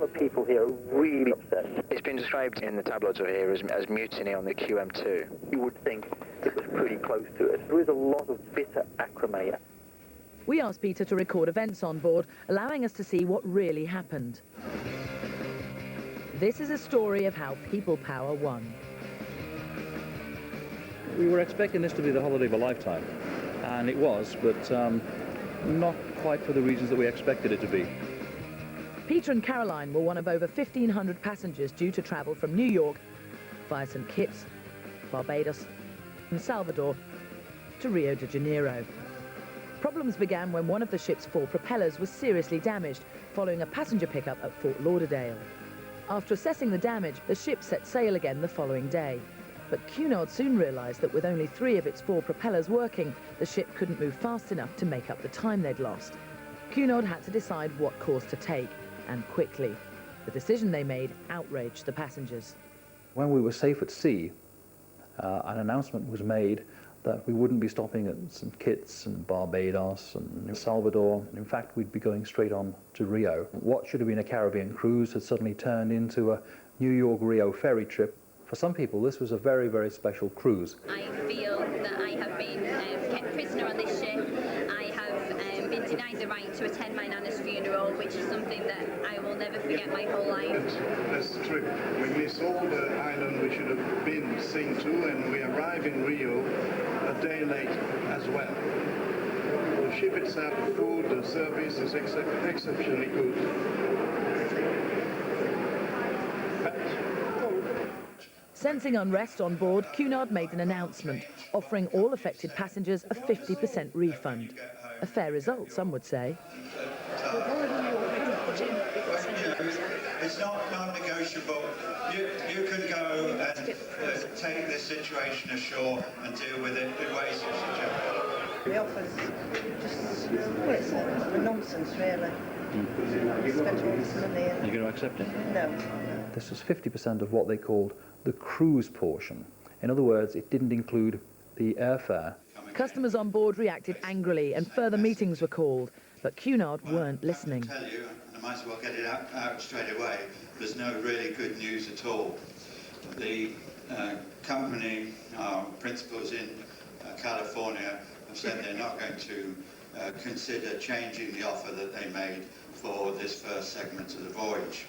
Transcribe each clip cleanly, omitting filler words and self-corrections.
of people here are really upset. It's been described in the tabloids over here as mutiny on the QM2. You would think it was pretty close to it. There is a lot of bitter acrimony. We asked Peter to record events on board, allowing us to see what really happened. This is a story of how people power won. We were expecting this to be the holiday of a lifetime, and it was, but not quite for the reasons that we expected it to be. Peter and Caroline were one of over 1,500 passengers due to travel from New York via St. Kitts, Barbados and Salvador to Rio de Janeiro. Problems began when one of the ship's 4 propellers was seriously damaged following a passenger pickup at Fort Lauderdale. After assessing the damage, the ship set sail again the following day. But Cunard soon realised that with only 3 of its 4 propellers working, the ship couldn't move fast enough to make up the time they'd lost. Cunard had to decide what course to take, and quickly. The decision they made outraged the passengers. When we were safe at sea, an announcement was made that we wouldn't be stopping at St. Kitts and Barbados and Salvador. In fact, we'd be going straight on to Rio. What should have been a Caribbean cruise had suddenly turned into a New York-Rio ferry trip. For some people, this was a very, very special cruise. I feel that I have been kept prisoner on this ship. I have been denied the right to attend my nana's funeral, which is something that I will never forget my whole life. This trip, we miss all the island we should have been seen to, and we arrive in Rio a day late as well. The ship itself, the food, the service is exceptionally good. Sensing unrest on board, Cunard made an announcement, offering all affected passengers a 50% refund. A fair result, some would say. It's not non-negotiable. You can go and take this situation ashore and deal with it in ways you suggest. The offer's just, well, it's a nonsense, really. Spent all this money and... You're going to accept it? No. This was 50% of what they called the cruise portion. In other words, it didn't include the airfare. Customers on board reacted angrily and further meetings were called, but Cunard weren't listening. I tell you, and I might as well get it out straight away, there's no really good news at all. The company, our principals in California, have said they're not going to consider changing the offer that they made for this first segment of the voyage.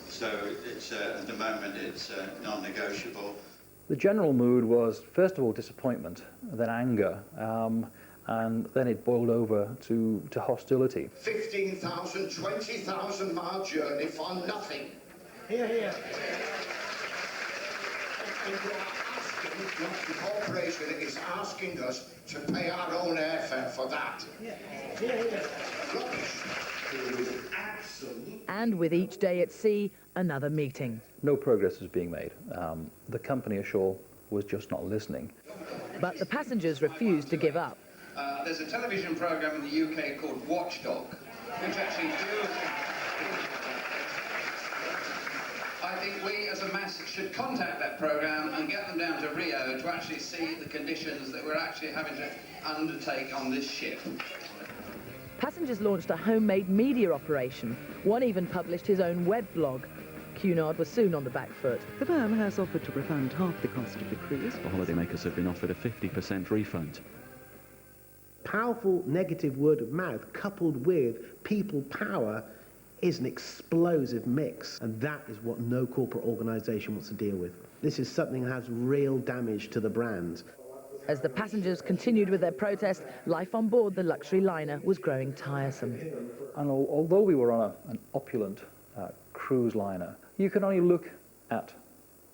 So it's, at the moment, it's non-negotiable. The general mood was, first of all, disappointment, then anger, and then it boiled over to hostility. 15,000, 20,000 mile journey for nothing. Here, here. The corporation is asking us to pay our own airfare for that. Yeah. Here, here. And with each day at sea, another meeting. No progress was being made. The company ashore was just not listening. But the passengers refused to give up. There's a television programme in the UK called Watchdog, which actually deals... I think we as a mass should contact that programme and get them down to Rio to actually see the conditions that we're actually having to undertake on this ship. Passengers launched a homemade media operation. One even published his own web blog. Cunard was soon on the back foot. The firm has offered to refund half the cost of the cruise. The holidaymakers have been offered a 50% refund. Powerful negative word of mouth coupled with people power is an explosive mix, and that is what no corporate organisation wants to deal with. This is something that has real damage to the brand. As the passengers continued with their protest, life on board the luxury liner was growing tiresome. And although we were on an opulent cruise liner, you can only look at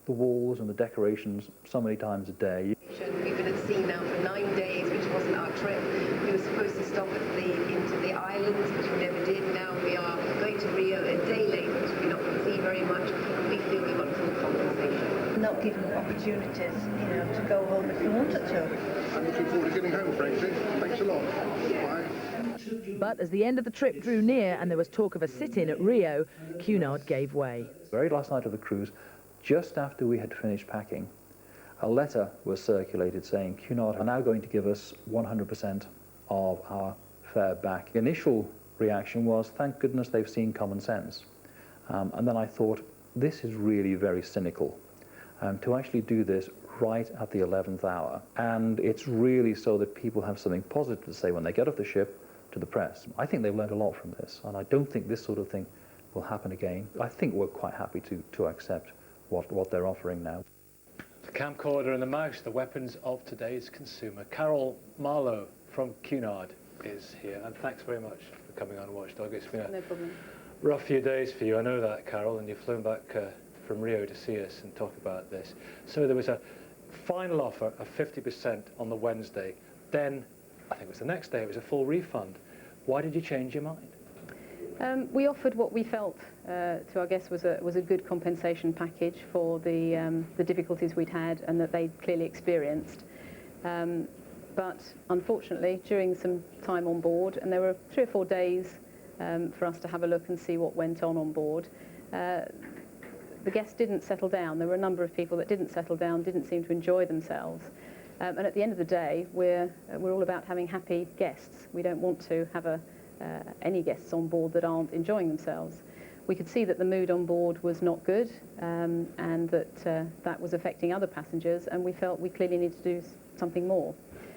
the walls and the decorations so many times a day. We've been at sea now for 9 days, which wasn't our trip. We were supposed to stop into the islands, which we never did. Now we are going to Rio a day late, which we're not going to see very much. We feel we want full compensation. Not given opportunities, to go home if you wanted to. I'm looking forward to getting home, frankly. Thanks a lot. Bye. But as the end of the trip drew near and there was talk of a sit-in at Rio, Cunard gave way. The very last night of the cruise, just after we had finished packing, a letter was circulated saying Cunard are now going to give us 100% of our fare back. The initial reaction was, thank goodness they've seen common sense. And then I thought, this is really very cynical, to actually do this right at the 11th hour. And it's really so that people have something positive to say when they get off the ship to the press. I think they've learned a lot from this, and I don't think this sort of thing will happen again. I think we're quite happy to accept what they're offering now. The camcorder and the mouse, the weapons of today's consumer. Carol Marlowe from Cunard is here, and thanks very much for coming on Watchdog. It's been a rough few days for you, I know that, Carol, and you've flown back from Rio to see us and talk about this. So there was a final offer of 50% on the Wednesday. Then, I think it was the next day, it was a full refund. Why did you change your mind? We offered what we felt to our guests was a good compensation package for the difficulties we'd had and that they'd clearly experienced. But unfortunately, during some time on board, and there were 3 or 4 days for us to have a look and see what went on board, the guests didn't settle down. There were a number of people that didn't settle down, didn't seem to enjoy themselves. And at the end of the day, we're all about having happy guests. We don't want to have any guests on board that aren't enjoying themselves. We could see that the mood on board was not good, and that was affecting other passengers, and we felt we clearly needed to do something more.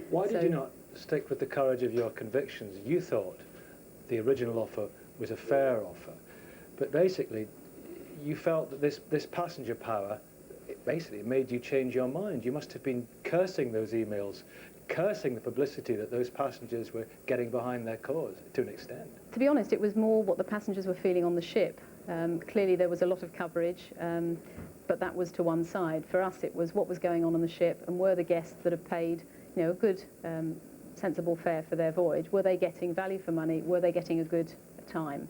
Why did you not stick with the courage of your convictions? You thought the original offer was a fair offer, but basically you felt that this passenger power, it basically made you change your mind. You must have been cursing those emails, cursing the publicity that those passengers were getting behind their cause, to an extent. To be honest, it was more what the passengers were feeling on the ship. Clearly there was a lot of coverage, but that was to one side. For us, it was what was going on the ship, and were the guests that have paid, you know, a good, sensible fare for their voyage, were they getting value for money? Were they getting a good time?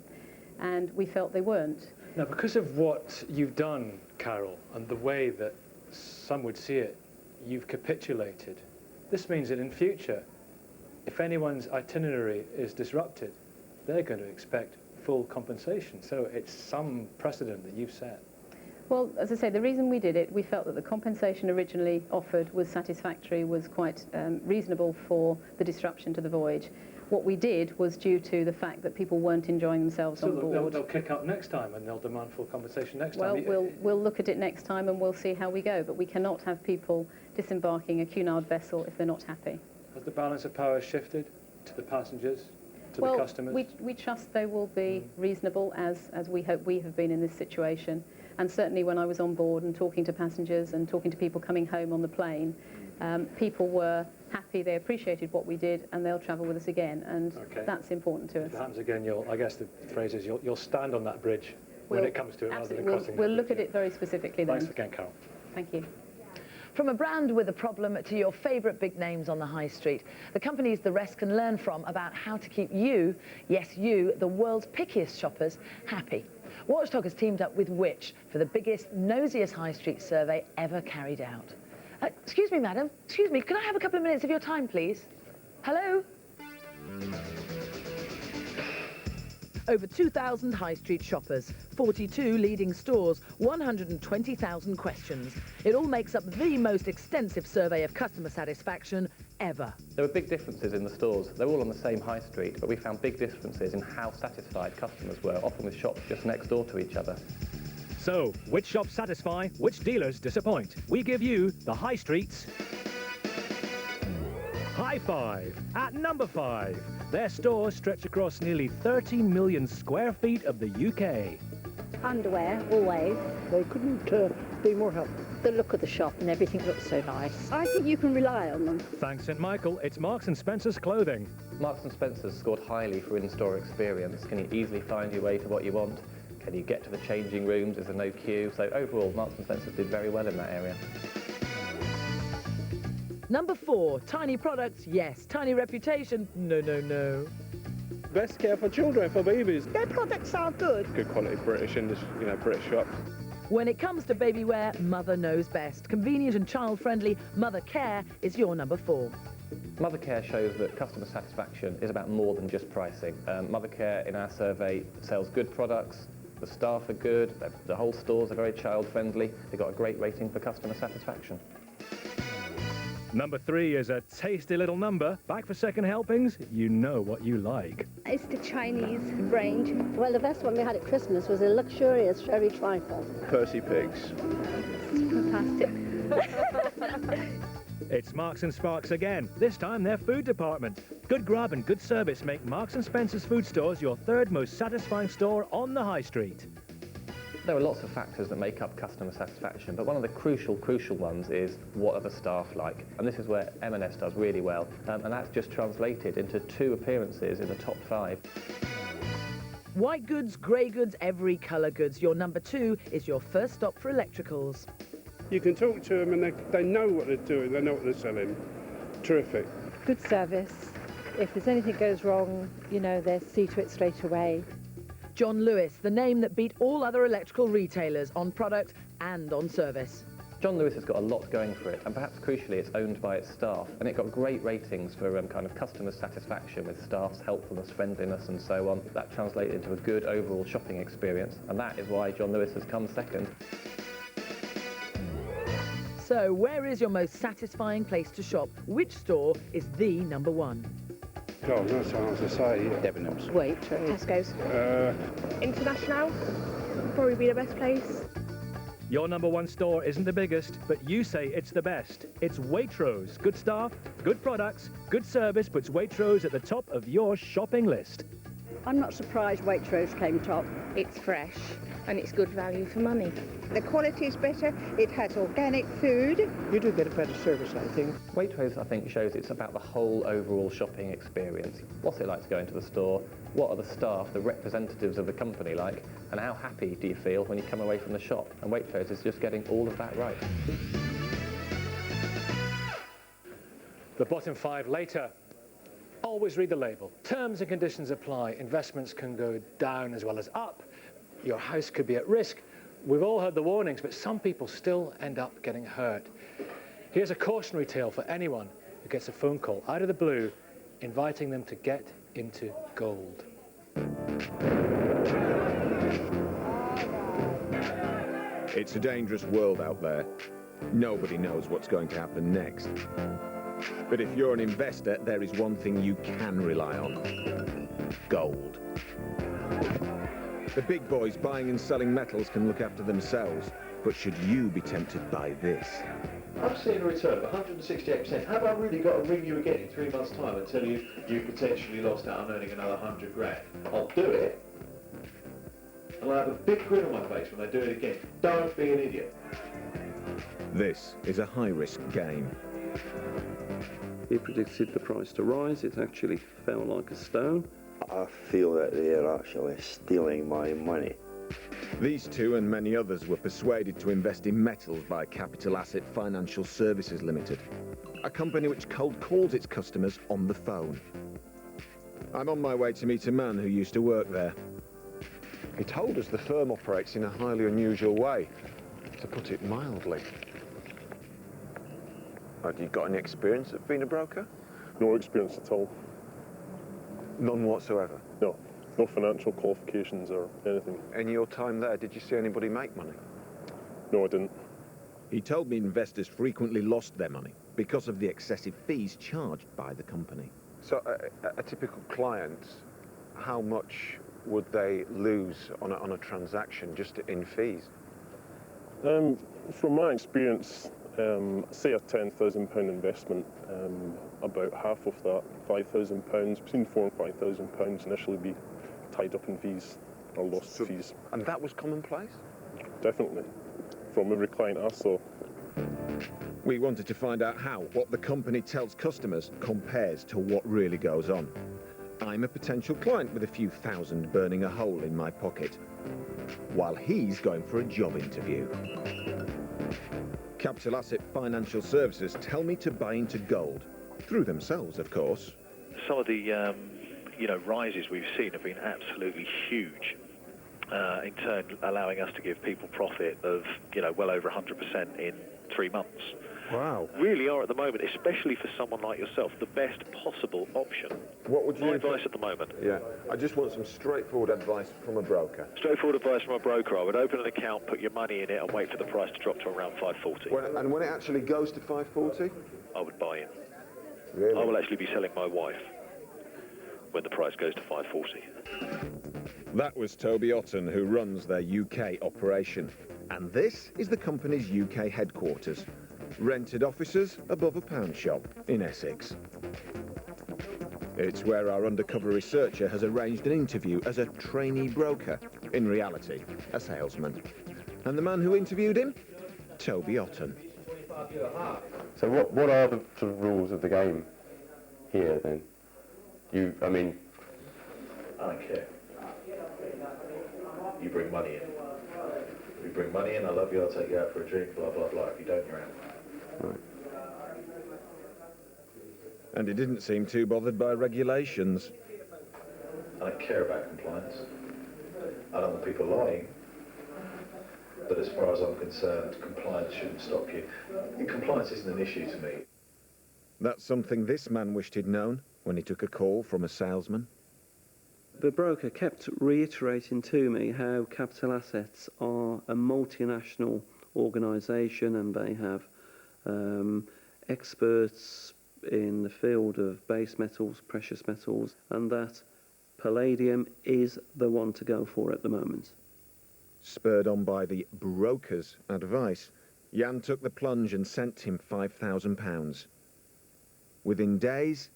And we felt they weren't. Now, because of what you've done, Carol, and the way that some would see it, you've capitulated. This means that in future, if anyone's itinerary is disrupted, they're going to expect full compensation. So it's some precedent that you've set. Well, as I say, the reason we did it, we felt that the compensation originally offered was satisfactory, was quite reasonable for the disruption to the voyage. What we did was due to the fact that people weren't enjoying themselves on board. They'll kick up next time and they'll demand full compensation next time. Well, we'll look at it next time and we'll see how we go, but we cannot have people disembarking a Cunard vessel if they're not happy. Has the balance of power shifted to the passengers, to the customers? Well, we trust they will be reasonable, as we hope we have been in this situation. And certainly when I was on board and talking to passengers and talking to people coming home on the plane, people were happy, they appreciated what we did, and they'll travel with us again, and that's important to us. If it happens again, I guess the phrase is you'll stand on that bridge when it comes to it, rather than crossing. We'll look at it very specifically then. Thanks again, Carol. Thank you. From a brand with a problem to your favourite big names on the high street, the companies the rest can learn from about how to keep you, yes you, the world's pickiest shoppers, happy. Watchdog has teamed up with Which for the biggest, nosiest high street survey ever carried out. Excuse me, madam. Excuse me. Can I have a couple of minutes of your time, please? Hello? Over 2,000 high street shoppers, 42 leading stores, 120,000 questions. It all makes up the most extensive survey of customer satisfaction ever. There were big differences in the stores. They're all on the same high street, but we found big differences in how satisfied customers were, often with shops just next door to each other. So, which shops satisfy, which dealers disappoint? We give you the high streets. High Five at number 5. Their stores stretch across nearly 30 million square feet of the UK. Underwear, always. They couldn't be more helpful. The look of the shop and everything looks so nice. I think you can rely on them. Thanks, St. Michael. It's Marks & Spencer's Clothing. Marks & Spencer's scored highly for in-store experience. Can you easily find your way to what you want? Can you get to the changing rooms? Is there no queue? So overall, Marks & Spencer's did very well in that area. Number 4, tiny products, yes. Tiny reputation, no, no, no. Best care for children, for babies. Their products are good. Good quality British industry, British shops. When it comes to baby wear, Mother knows best. Convenient and child-friendly, Mother Care is your number 4. Mother Care shows that customer satisfaction is about more than just pricing. Mother Care, in our survey, sells good products. The staff are good. The whole stores are very child-friendly. They've got a great rating for customer satisfaction. Number 3 is a tasty little number. Back for second helpings, you know what you like. It's the Chinese range. Well, the best one we had at Christmas was a luxurious sherry trifle. Percy Pigs. Fantastic. It's Marks and Sparks again, this time their food department. Good grub and good service make Marks and Spencer's food stores your third most satisfying store on the high street. There are lots of factors that make up customer satisfaction, but one of the crucial ones is what are the staff like? And this is where M&S does really well, and that's just translated into 2 appearances in the top 5. White goods, grey goods, every colour goods. Your number 2 is your first stop for electricals. You can talk to them and they know what they're doing, they know what they're selling. Terrific. Good service. If there's anything goes wrong, you know, they'll see to it straight away. John Lewis, the name that beat all other electrical retailers on product and on service. John Lewis has got a lot going for it, and perhaps crucially it's owned by its staff, and it got great ratings for kind of customer satisfaction with staff's helpfulness, friendliness and so on. That translated into a good overall shopping experience, and that is why John Lewis has come second. So, where is your most satisfying place to shop? Which store is the number 1? God, that's hard to say. Debenhams. Waitrose. Tesco's. International. Probably be the best place. Your number 1 store isn't the biggest, but you say it's the best. It's Waitrose. Good staff, good products, good service puts Waitrose at the top of your shopping list. I'm not surprised Waitrose came top. It's fresh and it's good value for money. The quality is better, it has organic food. You do get a better service, I think. Waitrose, I think, shows it's about the whole overall shopping experience. What's it like to go into the store? What are the staff, the representatives of the company like? And how happy do you feel when you come away from the shop? And Waitrose is just getting all of that right. The bottom 5 later. Always read the label. Terms and conditions apply. Investments can go down as well as up. Your house could be at risk. We've all heard the warnings, but some people still end up getting hurt. Here's a cautionary tale for anyone who gets a phone call out of the blue inviting them to get into gold. It's a dangerous world out there. Nobody knows what's going to happen next. But if you're an investor, there is one thing you can rely on: gold. The big boys buying and selling metals can look after themselves, but should you be tempted by this? I've seen a return of 168%. Have I really got to ring you again in 3 months' time and tell you you potentially lost out on earning another 100 grand? I'll do it, and I'll have a big grin on my face when I do it again. Don't be an idiot. This is a high-risk game. He predicted the price to rise. It actually fell like a stone. I feel that they're actually stealing my money. These two and many others were persuaded to invest in metals by Capital Asset Financial Services Limited, a company which cold calls its customers on the phone. I'm on my way to meet a man who used to work there. He told us the firm operates in a highly unusual way, to put it mildly. Have you got any experience of being a broker? No experience at all. None whatsoever? No. No financial qualifications or anything. In your time there, did you see anybody make money? No, I didn't. He told me investors frequently lost their money because of the excessive fees charged by the company. So a typical client, how much would they lose on a transaction just in fees? From my experience, say a £10,000 investment, about half of that, £5,000, between £4,000 and £5,000 initially be tied up in fees or lost fees. And that was commonplace? Definitely, from every client I saw. We wanted to find out how what the company tells customers compares to what really goes on. I'm a potential client with a few thousand burning a hole in my pocket, while he's going for a job interview. Capital Asset Financial Services tell me to buy into gold, through themselves, of course. Some of the, rises we've seen have been absolutely huge, in turn allowing us to give people profit of, well over 100% in 3 months. Wow. Really are at the moment, especially for someone like yourself, the best possible option. What would you... My advice at the moment. Yeah, I just want some straightforward advice from a broker. Straightforward advice from a broker. I would open an account, put your money in it and wait for the price to drop to around 540. And when it actually goes to 540? I would buy in. Really? I will actually be selling my wife when the price goes to 540. That was Toby Otten, who runs their UK operation. And this is the company's UK headquarters. Rented offices above a pound shop in Essex. It's where our undercover researcher has arranged an interview as a trainee broker, in reality, a salesman. And the man who interviewed him? Toby Otten. So what are the sort of rules of the game here then? I mean... I don't care. You bring money in. You bring money in, I love you, I'll take you out for a drink, blah, blah, blah. If you don't, you're out. Right. And he didn't seem too bothered by regulations. I don't care about compliance. I don't want people lying. But as far as I'm concerned, compliance shouldn't stop you. Compliance isn't an issue to me. That's something this man wished he'd known when he took a call from a salesman. The broker kept reiterating to me how Capital Assets are a multinational organisation and they have experts in the field of base metals, precious metals, and that palladium is the one to go for at the moment. Spurred on by the broker's advice, Jan took the plunge and sent him £5,000. Within days,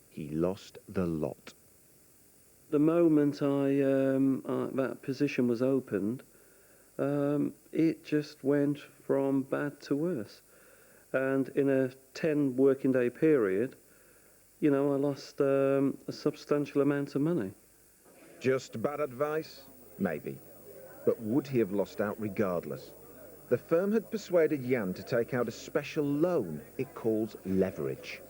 he lost the lot. The moment that position was opened, it just went from bad to worse. And in a 10 working day period, you know, I lost a substantial amount of money. Just bad advice? Maybe. But would he have lost out regardless? The firm had persuaded Jan to take out a special loan it calls leverage.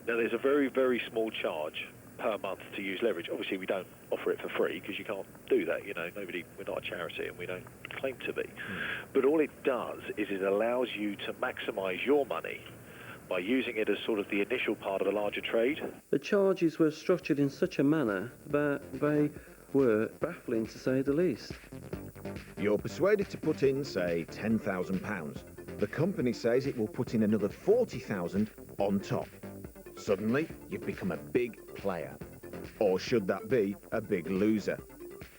Now, there's a very, very small charge per month to use leverage. Obviously, we don't offer it for free because you can't do that. You know, we're not a charity and we don't claim to be. But all it does is it allows you to maximise your money by using it as sort of the initial part of a larger trade. The charges were structured in such a manner that they were baffling, to say the least. You're persuaded to put in, say, £10,000. The company says it will put in another £40,000 on top. Suddenly, you've become a big player. Or should that be a big loser?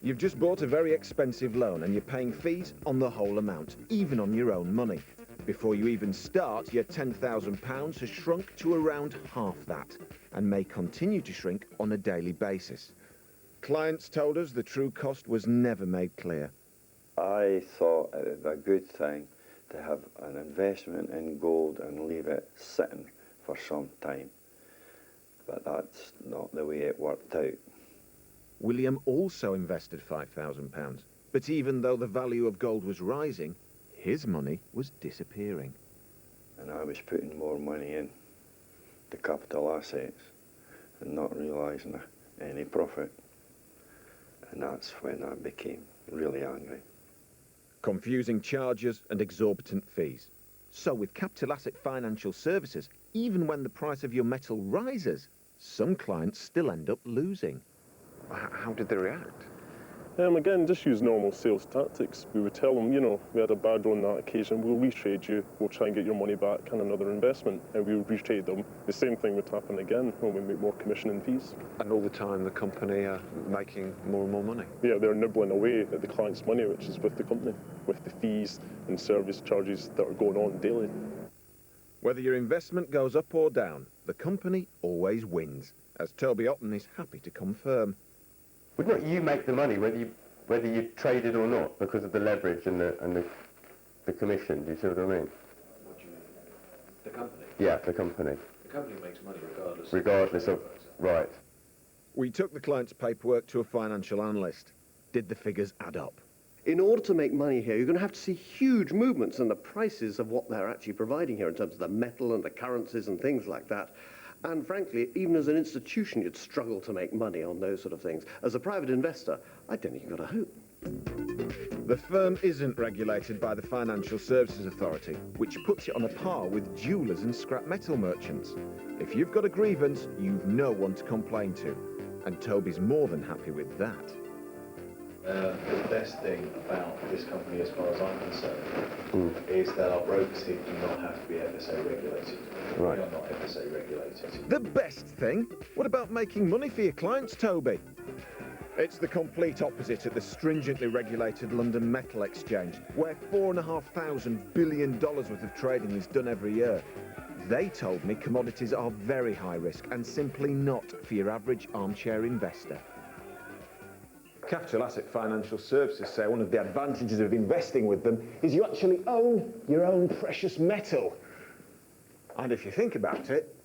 You've just bought a very expensive loan and you're paying fees on the whole amount, even on your own money. Before you even start, your £10,000 has shrunk to around half that and may continue to shrink on a daily basis. Clients told us the true cost was never made clear. I thought it was a good thing to have an investment in gold and leave it sitting for some time. But that's not the way it worked out. William also invested £5,000, but even though the value of gold was rising, his money was disappearing. And I was putting more money in the capital assets and not realising any profit. And that's when I became really angry. Confusing charges and exorbitant fees. So with Capital Asset Financial Services, even when the price of your metal rises, some clients still end up losing. How did they react? Again, just use normal sales tactics. We would tell them, you know, we had a bad run that occasion, we'll retrade you, we'll try and get your money back and another investment, and we would retrade them. The same thing would happen again when we make more commission and fees. And all the time the company are making more and more money? Yeah, they're nibbling away at the client's money, which is with the company, with the fees and service charges that are going on daily. Whether your investment goes up or down, the company always wins, as Toby Otten is happy to confirm. Would not you make the money whether you traded or not because of the leverage and the commission? Do you see what I mean? What do you mean? The company? Yeah, the company. The company makes money regardless. Regardless of, right. We took the client's paperwork to a financial analyst. Did the figures add up? In order to make money here, you're going to have to see huge movements in the prices of what they're actually providing here in terms of the metal and the currencies and things like that. And frankly, even as an institution, you'd struggle to make money on those sort of things. As a private investor, I don't think you've got a hope. The firm isn't regulated by the Financial Services Authority, which puts it on a par with jewellers and scrap metal merchants. If you've got a grievance, you've no one to complain to. And Toby's more than happy with that. The best thing about this company, as far as I'm concerned, is that our brokers here do not have to be FSA regulated. Right. We are not FSA regulated. The best thing? What about making money for your clients, Toby? It's the complete opposite at the stringently regulated London Metal Exchange, where $4,500 billion worth of trading is done every year. They told me commodities are very high risk and simply not for your average armchair investor. Capital Asset Financial Services say one of the advantages of investing with them is you actually own your own precious metal. And if you think about it,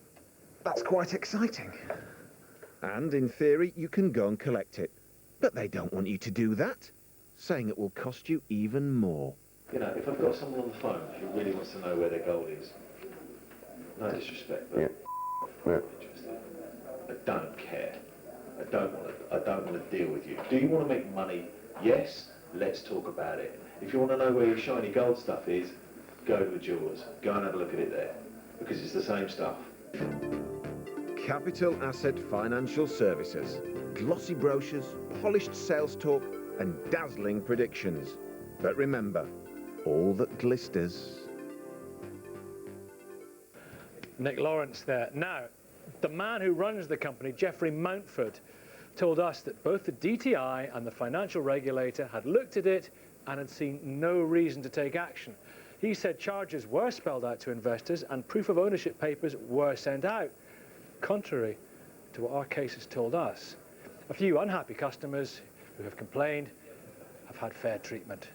that's quite exciting. And in theory, you can go and collect it. But they don't want you to do that, saying it will cost you even more. You know, if I've got someone on the phone who really wants to know where their gold is, no disrespect, but I'm not interested. I don't care. I don't want to deal with you. Do you want to make money? Yes, let's talk about it. If you want to know where your shiny gold stuff is, go to the jewellers. Go and have a look at it there, because it's the same stuff. Capital Asset Financial Services. Glossy brochures, polished sales talk, and dazzling predictions. But remember, all that glisters. Nick Lawrence there. Now, the man who runs the company, Geoffrey Mountford, told us that both the DTI and the financial regulator had looked at it and had seen no reason to take action. He said charges were spelled out to investors and proof of ownership papers were sent out, contrary to what our case has told us. A few unhappy customers who have complained have had fair treatment,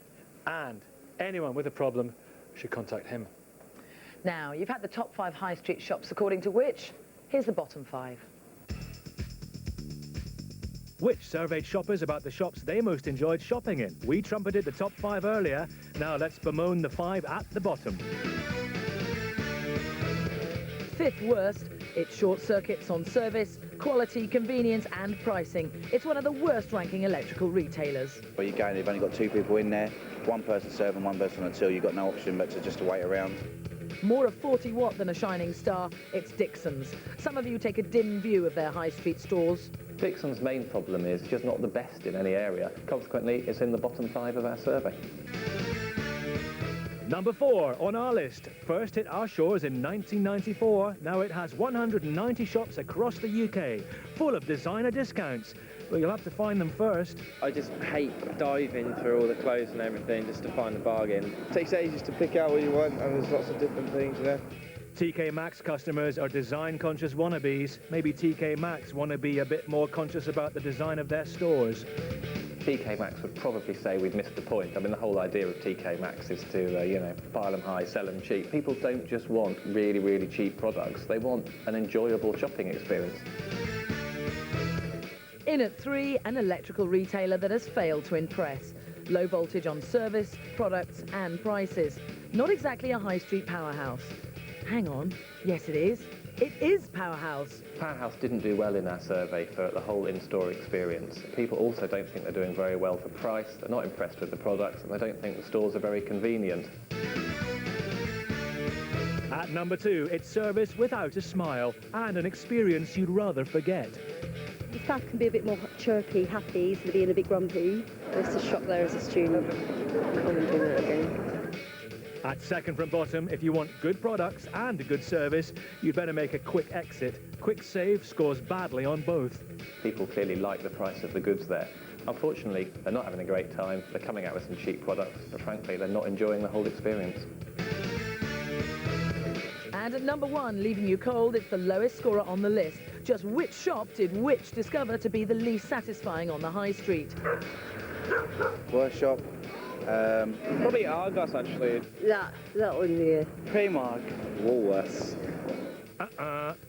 and anyone with a problem should contact him. Now, you've had the top 5 high street shops according to which? Here's the bottom 5. Which surveyed shoppers about the shops they most enjoyed shopping in? We trumpeted the top 5 earlier. Now let's bemoan the 5 at the bottom. 5th worst, it short circuits on service, quality, convenience and pricing. It's one of the worst ranking electrical retailers. Where you go and you've only got 2 people in there, one person serving, one person until, you've got no option but to just wait around. More a 40 watt than a shining star, it's Dixon's. Some of you take a dim view of their high street stores. Dixon's main problem is just not the best in any area. Consequently, it's in the bottom 5 of our survey. Number 4 on our list. First hit our shores in 1994. Now it has 190 shops across the UK, full of designer discounts. But you'll have to find them first. I just hate diving through all the clothes and everything just to find the bargain. It takes ages to pick out what you want, and there's lots of different things there. TK Maxx customers are design-conscious wannabes. Maybe TK Maxx want to be a bit more conscious about the design of their stores. TK Maxx would probably say we've missed the point. I mean, the whole idea of TK Maxx is to, you know, pile them high, sell them cheap. People don't just want really, really cheap products. They want an enjoyable shopping experience. In at 3, an electrical retailer that has failed to impress. Low voltage on service, products and prices. Not exactly a high street powerhouse. Hang on, yes it is. It is Powerhouse. Powerhouse didn't do well in our survey for the whole in-store experience. People also don't think they're doing very well for price, they're not impressed with the products, and they don't think the stores are very convenient. At number 2, it's service without a smile and an experience you'd rather forget. The staff can be a bit more chirpy, happy, instead of being a bit grumpy. I used to shop there as a student. I wouldn't do it again. At second from bottom, if you want good products and a good service, you'd better make a quick exit. Quick Save scores badly on both. People clearly like the price of the goods there. Unfortunately, they're not having a great time. They're coming out with some cheap products, but frankly, they're not enjoying the whole experience. And at number 1, leaving you cold, it's the lowest scorer on the list. Just which shop did which discover to be the least satisfying on the high street? Worst shop? Probably Argos, actually. That one there. Primark. Woolworths.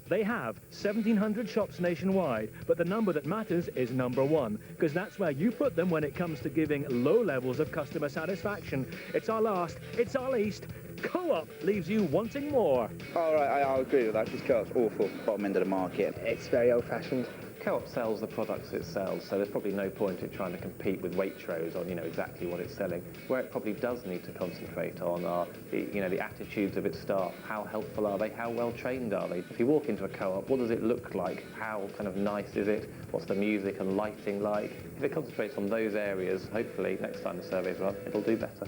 They have 1,700 shops nationwide, but the number that matters is number 1, because that's where you put them when it comes to giving low levels of customer satisfaction. It's our last, it's our least. Co-op leaves you wanting more. All right, I'll agree with that, because Co-op's awful. Bottom end of the market. It's very old-fashioned. Co-op sells the products it sells, so there's probably no point in trying to compete with Waitrose on, exactly what it's selling. Where it probably does need to concentrate on are, the attitudes of its staff. How helpful are they? How well trained are they? If you walk into a Co-op, what does it look like? How kind of nice is it? What's the music and lighting like? If it concentrates on those areas, hopefully next time the survey's run, it'll do better.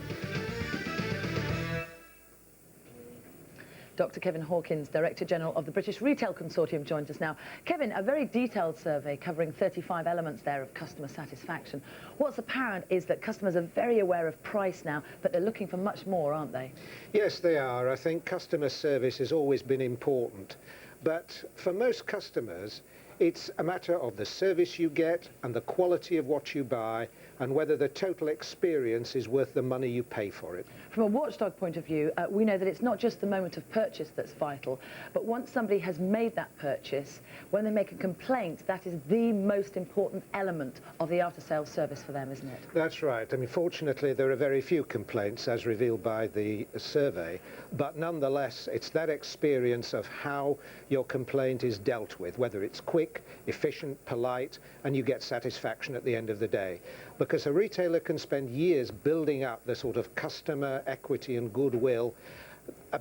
Dr. Kevin Hawkins, Director General of the British Retail Consortium, joins us now. Kevin, a very detailed survey covering 35 elements there of customer satisfaction. What's apparent is that customers are very aware of price now, but they're looking for much more, aren't they? Yes, they are. I think customer service has always been important. But for most customers, it's a matter of the service you get and the quality of what you buy and whether the total experience is worth the money you pay for it. From a Watchdog point of view, we know that it's not just the moment of purchase that's vital, but once somebody has made that purchase, when they make a complaint, that is the most important element of the after-sales service for them, isn't it? That's right. I mean, fortunately, there are very few complaints, as revealed by the survey, but nonetheless, it's that experience of how your complaint is dealt with, whether it's quick, efficient, polite, and you get satisfaction at the end of the day. Because a retailer can spend years building up the sort of customer equity and goodwill,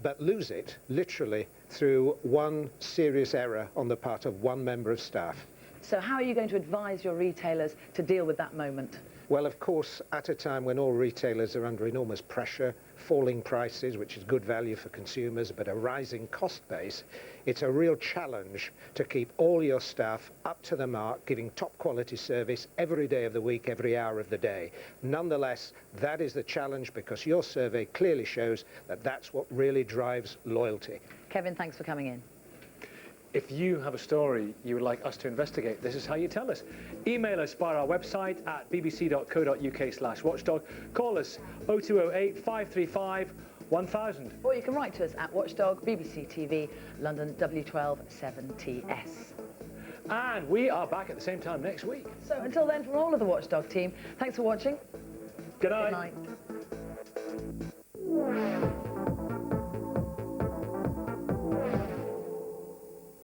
but lose it, literally, through one serious error on the part of one member of staff. So how are you going to advise your retailers to deal with that moment? Well, of course, at a time when all retailers are under enormous pressure, falling prices, which is good value for consumers, but a rising cost base, it's a real challenge to keep all your staff up to the mark, giving top quality service every day of the week, every hour of the day. Nonetheless, that is the challenge because your survey clearly shows that that's what really drives loyalty. Kevin, thanks for coming in. If you have a story you would like us to investigate, this is how you tell us. Email us via our website at bbc.co.uk/watchdog. Call us 0208 535 1000. Or you can write to us at Watchdog, BBC TV, London W12 7TS. And we are back at the same time next week. So until then, from all of the Watchdog team, thanks for watching. Good night. Good night.